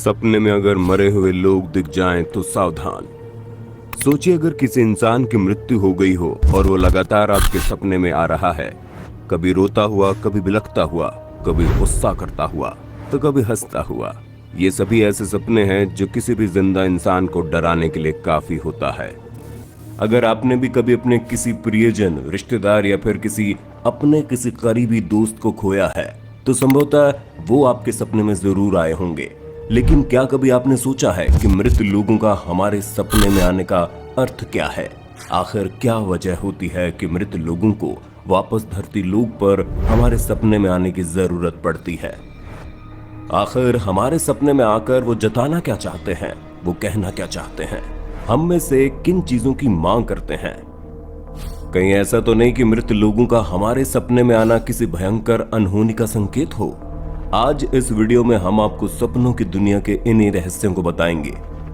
सपने में अगर मरे हुए लोग दिख जाएं तो सावधान। सोचिए अगर किसी इंसान की मृत्यु हो गई हो और वो लगातार आपके सपने में आ रहा है, कभी रोता हुआ, कभी बिलखता हुआ, कभी गुस्सा करता हुआ तो कभी हंसता हुआ। ये सभी ऐसे सपने हैं जो किसी भी जिंदा इंसान को डराने के लिए काफी होता है। अगर आपने भी कभी अपने किसी प्रियजन, रिश्तेदार या फिर किसी करीबी दोस्त को खोया है तो संभवतः वो आपके सपने में जरूर आए होंगे। लेकिन क्या कभी आपने सोचा है कि मृत लोगों का हमारे सपने में आने का अर्थ क्या है? आखिर क्या वजह होती है कि मृत लोगों को वापस धरती लोक पर हमारे सपने में आने की जरूरत पड़ती है? आखिर हमारे सपने में आकर वो जताना क्या चाहते हैं, वो कहना क्या चाहते हैं, हम में से किन चीजों की मांग करते हैं? कहीं ऐसा तो नहीं कि मृत लोगों का हमारे सपने में आना किसी भयंकर अनहोनी का संकेत हो? आज इस वीडियो में हम आपको सपनों की दुनिया के इन्हीं रहस्यों को बताएंगे,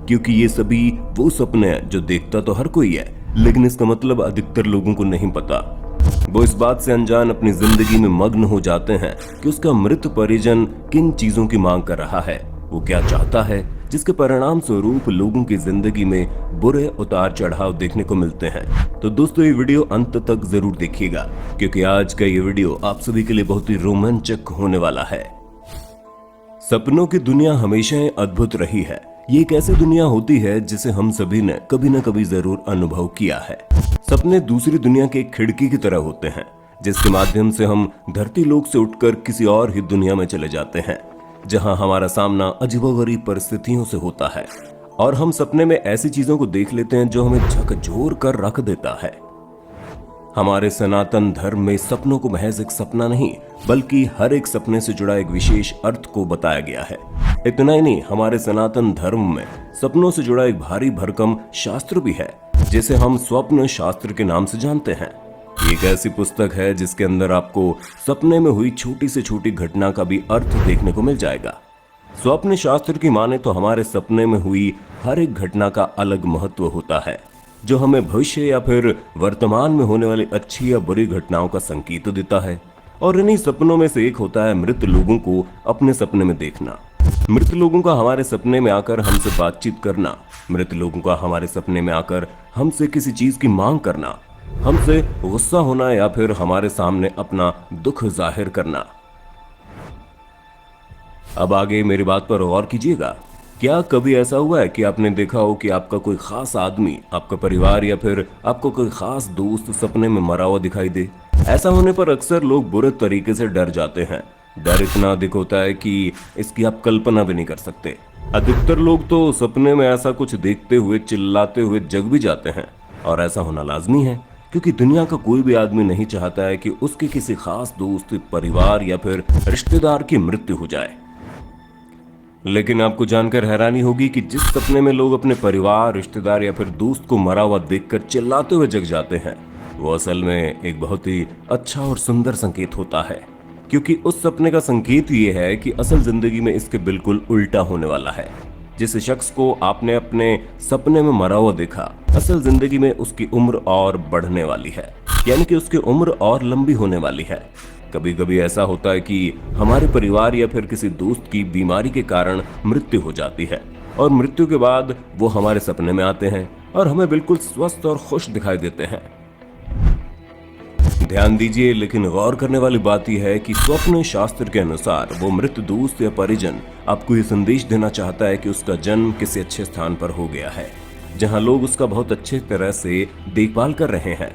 क्योंकि ये सभी वो सपने हैं जो देखता तो हर कोई है, लेकिन इसका मतलब अधिकतर लोगों को नहीं पता। वो इस बात से अनजान अपनी जिंदगी में मग्न हो जाते हैं कि उसका मृत परिजन किन चीजों की मांग कर रहा है, वो क्या चाहता है, जिसके परिणाम स्वरूप लोगों की जिंदगी में बुरे उतार चढ़ाव देखने को मिलते हैं। तो दोस्तों ये वीडियो अंत तक जरूर देखिएगा, क्योंकि आज का ये वीडियो आप सभी के लिए बहुत ही रोमांचक होने वाला है। सपनों की दुनिया हमेशा अद्भुत रही है। ये एक ऐसी दुनिया होती है जिसे हम सभी ने कभी न कभी जरूर अनुभव किया है। सपने दूसरी दुनिया के खिड़की की तरह होते हैं, जिसके माध्यम से हम धरती लोक से उठकर किसी और ही दुनिया में चले जाते हैं, जहां हमारा सामना अजीबोगरीब परिस्थितियों से होता है और हम सपने में ऐसी चीजों को देख लेते हैं जो हमें झकझोर कर रख देता है। हमारे सनातन धर्म में सपनों को महज एक सपना नहीं, बल्कि हर एक सपने से जुड़ा एक विशेष अर्थ को बताया गया है। इतना ही नहीं, हमारे सनातन धर्म में सपनों से जुड़ा एक भारी भरकम शास्त्र भी है, जिसे हम स्वप्न शास्त्र के नाम से जानते हैं। एक ऐसी पुस्तक है जिसके अंदर आपको सपने में हुई छोटी से छोटी घटना का भी अर्थ देखने को मिल जाएगा। स्वप्न शास्त्र की माने तो हमारे सपने में हुई हर एक घटना का अलग महत्व होता है, जो हमें भविष्य या फिर वर्तमान में होने वाली अच्छी या बुरी घटनाओं का संकेत देता है। और इन्हीं सपनों में से एक होता है मृत लोगों को अपने सपने में देखना। मृत लोगों का हमारे सपने में आकर हमसे बातचीत करना, मृत लोगों का हमारे सपने में आकर हमसे किसी चीज की मांग करना, हमसे गुस्सा होना या फिर हमारे सामने अपना दुख जाहिर करना। अब आगे मेरी बात पर गौर कीजिएगा। क्या कभी ऐसा हुआ है कि आपने देखा हो कि आपका कोई खास आदमी, आपका परिवार या फिर आपको कोई खास दोस्त सपने में मरा हुआ दिखाई दे? ऐसा होने पर अक्सर लोग बुरे तरीके से डर जाते हैं। डर इतना अधिक होता है कि इसकी आप कल्पना भी नहीं कर सकते। अधिकतर लोग तो सपने में ऐसा कुछ देखते हुए चिल्लाते हुए जग भी जाते हैं, और ऐसा होना लाजमी है, क्योंकि दुनिया का कोई भी आदमी नहीं चाहता है कि उसके किसी खास दोस्त, परिवार या फिर रिश्तेदार की मृत्यु हो जाए। लेकिन आपको जानकर हैरानी होगी कि जिस सपने में लोग अपने परिवार, रिश्तेदार या फिर दोस्त को मरा हुआ देखकर चिल्लाते हुए जग जाते हैं, वो असल में एक बहुत ही अच्छा और सुंदर संकेत होता है, क्योंकि उस सपने का संकेत ये है कि असल जिंदगी में इसके बिल्कुल उल्टा होने वाला है। जिस शख्स को आपने अपने सपने में मरा हुआ देखा, असल जिंदगी में उसकी उम्र और बढ़ने वाली है, यानी कि उसकी उम्र और लंबी होने वाली है। कभी कभी ऐसा होता है कि हमारे परिवार या फिर किसी दोस्त की बीमारी के कारण मृत्यु हो जाती है, और मृत्यु के बाद वो हमारे सपने में आते हैं और हमें बिल्कुल स्वस्थ और खुश दिखाई देते हैं। ध्यान दीजिए, लेकिन गौर करने वाली बात यह है कि स्वप्न शास्त्र के अनुसार वो मृत दोस्त या परिजन आपको ये संदेश देना चाहता है कि उसका जन्म किसी अच्छे स्थान पर हो गया है, जहां लोग उसका बहुत अच्छे तरह से देखभाल कर रहे हैं।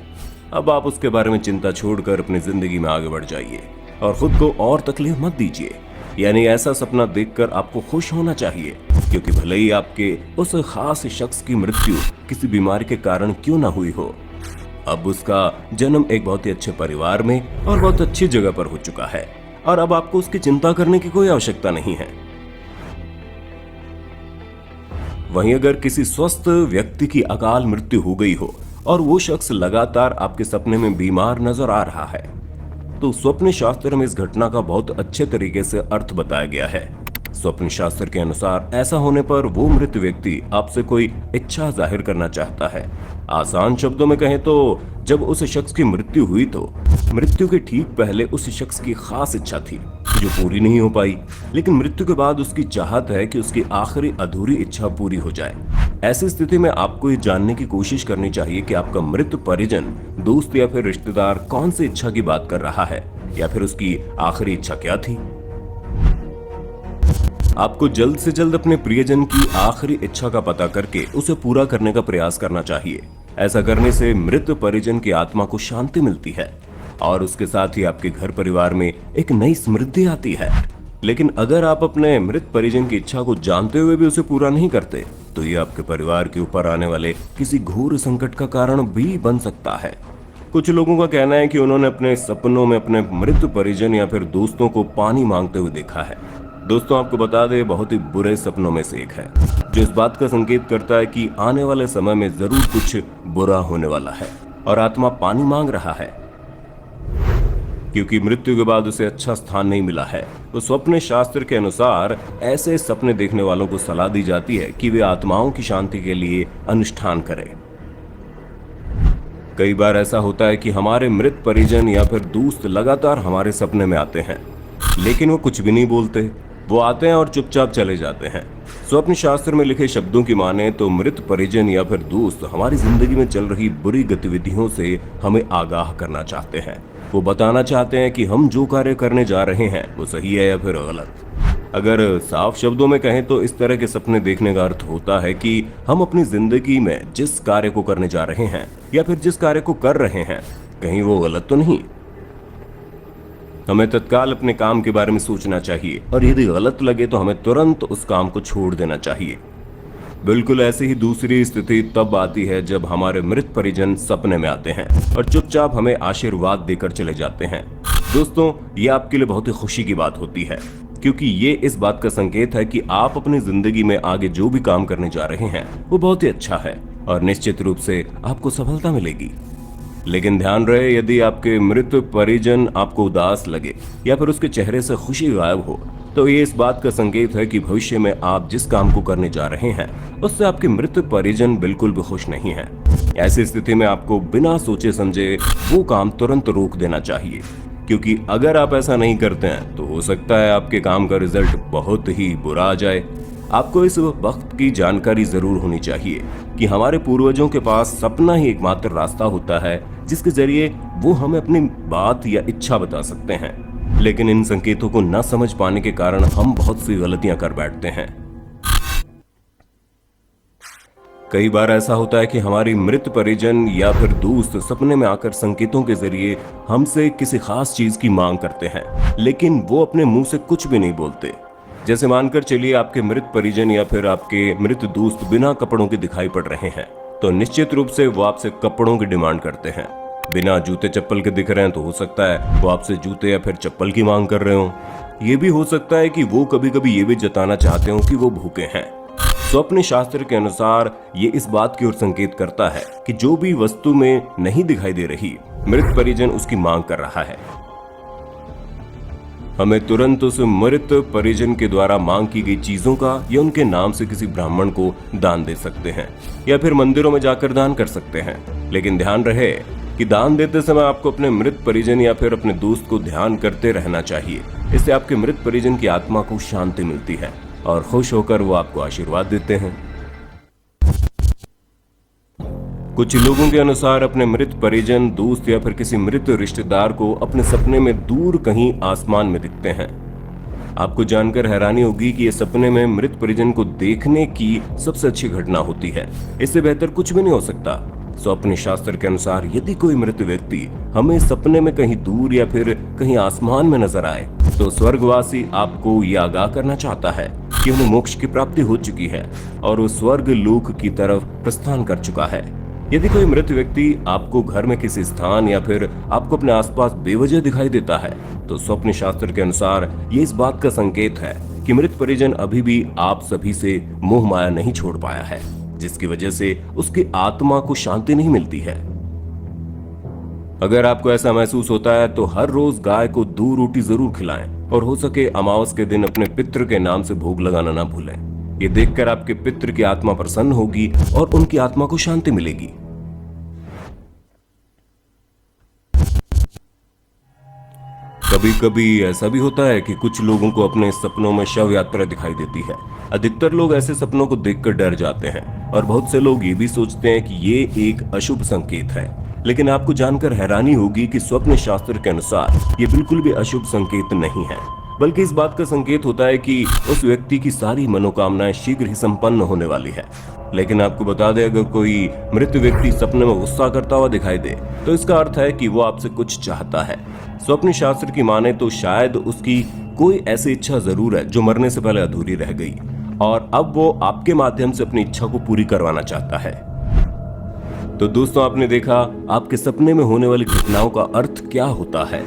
अब आप उसके बारे में चिंता छोड़कर अपनी जिंदगी में आगे बढ़ जाइए और खुद को और तकलीफ मत दीजिए। यानी ऐसा सपना देखकर आपको खुश होना चाहिए, क्योंकि भले ही आपके उस खास शख्स की मृत्यु किसी बीमारी के कारण क्यों ना हुई हो, अब उसका जन्म एक बहुत ही अच्छे परिवार में और बहुत अच्छी जगह पर हो चुका है, और अब आपको उसकी चिंता करने की कोई आवश्यकता नहीं है। वहीं अगर किसी स्वस्थ व्यक्ति की अकाल मृत्यु हो गई हो और वो शख्स लगातार आपके सपने में बीमार नजर आ रहा है, तो स्वप्न शास्त्र में इस घटना का बहुत अच्छे तरीके से अर्थ बताया गया है। स्वप्न शास्त्र के अनुसार ऐसा होने पर वो मृत व्यक्ति आपसे कोई इच्छा जाहिर करना चाहता है। आसान शब्दों में कहें तो जब उस शख्स की मृत्यु हुई तो मृत्यु के ठीक पहले उस शख्स की खास इच्छा थी जो पूरी नहीं हो पाई, लेकिन मृत्यु के बाद उसकी चाहत है कि उसकी आखिरी अधूरी इच्छा पूरी हो जाए। ऐसी स्थिति में आपको ये जानने की कोशिश करनी चाहिए कि आपका मृत परिजन, दोस्त या फिर रिश्तेदार कौन सी इच्छा की बात कर रहा है, या फिर उसकी आखिरी इच्छा क्या थी। आपको जल्द से जल्द अपने प्रियजन की आखिरी इच्छा का पता करके उसे पूरा करने का प्रयास करना चाहिए। ऐसा करने से मृत परिजन की आत्मा को शांति मिलती है और उसके साथ ही आपके घर परिवार में एक नई समृद्धि आती है। लेकिन अगर आप अपने मृत परिजन की इच्छा को जानते हुए भी उसे पूरा नहीं करते तो ये आपके परिवार के ऊपर आने वाले किसी घोर संकट का कारण भी बन सकता है। कुछ लोगों का कहना है कि उन्होंने अपने सपनों में अपने मृत परिजन या फिर दोस्तों को पानी मांगते हुए देखा है। दोस्तों, आपको बता दें, बहुत ही बुरे सपनों में से एक है जो इस बात का संकेत करता है कि आने वाले समय में जरूर कुछ बुरा होने वाला है और आत्मा पानी मांग रहा है क्योंकि मृत्यु के बाद उसे अच्छा स्थान नहीं मिला है। तो स्वप्न शास्त्र के अनुसार ऐसे सपने देखने वालों को सलाह दी जाती है कि वे आत्माओं की शांति के लिए अनुष्ठान करें। कई बार ऐसा होता है कि हमारे मृत परिजन या फिर दोस्त लगातार हमारे सपने में आते हैं, लेकिन वो कुछ भी नहीं बोलते। वो आते हैं और चुपचाप चले जाते हैं। स्वप्न शास्त्र में लिखे शब्दों की माने तो मृत परिजन या फिर दोस्त हमारी जिंदगी में चल रही बुरी गतिविधियों से हमें आगाह करना चाहते हैं। वो बताना चाहते हैं कि हम जो कार्य करने जा रहे हैं वो सही है या फिर गलत। अगर साफ शब्दों में कहें तो इस तरह के सपने देखने का अर्थ होता है कि हम अपनी जिंदगी में जिस कार्य को करने जा रहे हैं या फिर जिस कार्य को कर रहे हैं कहीं वो गलत तो नहीं। हमें तत्काल अपने काम के बारे में सोचना चाहिए और यदि गलत लगे तो हमें तुरंत उस काम को छोड़ देना चाहिए। बिल्कुल ऐसी ही दूसरी स्थिति तब आती है जब हमारे मृत परिजन सपने में आते हैं और चुपचाप हमें आशीर्वाद देकर चले जाते हैं। दोस्तों, ये आपके लिए बहुत ही खुशी की बात होती है क्योंकि ये इस बात का संकेत है कि आप अपनी जिंदगी में आगे जो भी काम करने जा रहे हैं वो बहुत ही अच्छा है और निश्चित रूप से आपको सफलता मिलेगी। लेकिन ध्यान रहे, यदि आपके मृत परिजन आपको उदास लगे या फिर उसके चेहरे से खुशी गायब हो तो ये इस बात का संकेत है कि भविष्य में आप जिस काम को करने जा रहे हैं उससे आपके मृत परिजन बिल्कुल भी खुश नहीं है। ऐसी स्थिति में आपको बिना सोचे समझे वो काम तुरंत रोक देना चाहिए, क्योंकि अगर आप ऐसा नहीं करते हैं तो हो सकता है आपके काम का रिजल्ट बहुत ही बुरा आ जाए। आपको इस वक्त की जानकारी जरूर होनी चाहिए कि हमारे पूर्वजों के पास सपना ही एकमात्र रास्ता होता है जिसके जरिए वो हमें अपनी बात या इच्छा बता सकते हैं। लेकिन इन संकेतों को न समझ पाने के कारण हम बहुत सी गलतियां कर बैठते हैं। कई बार ऐसा होता है कि हमारी मृत परिजन या फिर दोस्त सपने में आकर संकेतों के जरिए हमसे किसी खास चीज की मांग करते हैं, लेकिन वो अपने मुंह से कुछ भी नहीं बोलते। जैसे मानकर चलिए आपके मृत परिजन या फिर आपके मृत दोस्त बिना कपड़ों के दिखाई पड़ रहे हैं, तो निश्चित रूप से वो आपसे कपड़ों की डिमांड करते हैं। बिना जूते चप्पल के दिख रहे हैं तो हो सकता है वो आपसे जूते या फिर चप्पल की मांग कर रहे हो। ये भी हो सकता है कि वो कभी कभी ये भी जताना चाहते हो कि वो भूखे हैं। स्वप्न शास्त्र के अनुसार ये इस बात की ओर संकेत करता है कि जो भी वस्तु में नहीं दिखाई दे रही, मृत परिजन उसकी मांग कर रहा है। हमें तुरंत उस मृत परिजन के द्वारा मांग की गई चीजों का या उनके नाम से किसी ब्राह्मण को दान दे सकते हैं या फिर मंदिरों में जाकर दान कर सकते हैं। लेकिन ध्यान रहे कि दान देते समय आपको अपने मृत परिजन या फिर अपने दोस्त को ध्यान करते रहना चाहिए। इससे आपके मृत परिजन की आत्मा को शांति मिलती है और खुश होकर वो आपको आशीर्वाद देते हैं। कुछ लोगों के अनुसार अपने मृत परिजन, दोस्त या फिर किसी मृत रिश्तेदार को अपने सपने में दूर कहीं आसमान में दिखते हैं। आपको जानकर हैरानी होगी कि ये सपने में मृत परिजन को देखने की सबसे अच्छी घटना होती है। इससे बेहतर कुछ भी नहीं हो सकता। स्वप्न शास्त्र के अनुसार यदि कोई मृत व्यक्ति हमें सपने में कहीं दूर या फिर कहीं आसमान में नजर आए तो स्वर्गवासी आपको यह आगाह करना चाहता है कि उन्हें मोक्ष की प्राप्ति हो चुकी है और वो स्वर्ग लोक की तरफ प्रस्थान कर चुका है। यदि कोई मृत व्यक्ति आपको घर में किसी स्थान या फिर आपको अपने आसपास बेवजह दिखाई देता है तो स्वप्न शास्त्र के अनुसार ये इस बात का संकेत है कि मृत परिजन अभी भी आप सभी से मोह माया नहीं छोड़ पाया है, जिसकी वजह से उसकी आत्मा को शांति नहीं मिलती है। अगर आपको ऐसा महसूस होता है तो हर रोज गाय को 2 रोटी जरूर खिलाएं। और हो सके अमावस के दिन अपने पितृ के नाम से भोग लगाना ना भूलें। ये देखकर आपके पितृ की आत्मा प्रसन्न होगी और उनकी आत्मा को शांति मिलेगी। कभी कभी ऐसा भी होता है कि कुछ लोगों को अपने सपनों में शव यात्रा दिखाई देती है। अधिकतर लोग ऐसे सपनों को देखकर डर जाते हैं और बहुत से लोग ये भी सोचते हैं कि ये एक अशुभ संकेत है। लेकिन आपको जानकर हैरानी होगी कि स्वप्न शास्त्र के अनुसार ये बिल्कुल भी अशुभ संकेत नहीं है, बल्कि इस बात का संकेत होता है कि उस व्यक्ति की सारी मनोकामनाएं शीघ्र ही संपन्न होने वाली है। लेकिन आपको बता दें, अगर कोई मृत व्यक्ति सपने में गुस्सा करता हुआ दिखाई दे तो इसका अर्थ है कि वो आपसे कुछ चाहता है। स्वप्न शास्त्र की माने तो शायद उसकी कोई ऐसी इच्छा जरूर है जो मरने से पहले अधूरी रह गई और अब वो आपके माध्यम से अपनी इच्छा को पूरी करवाना चाहता है। तो दोस्तों, आपने देखा आपके सपने में होने वाली घटनाओं का अर्थ क्या होता है।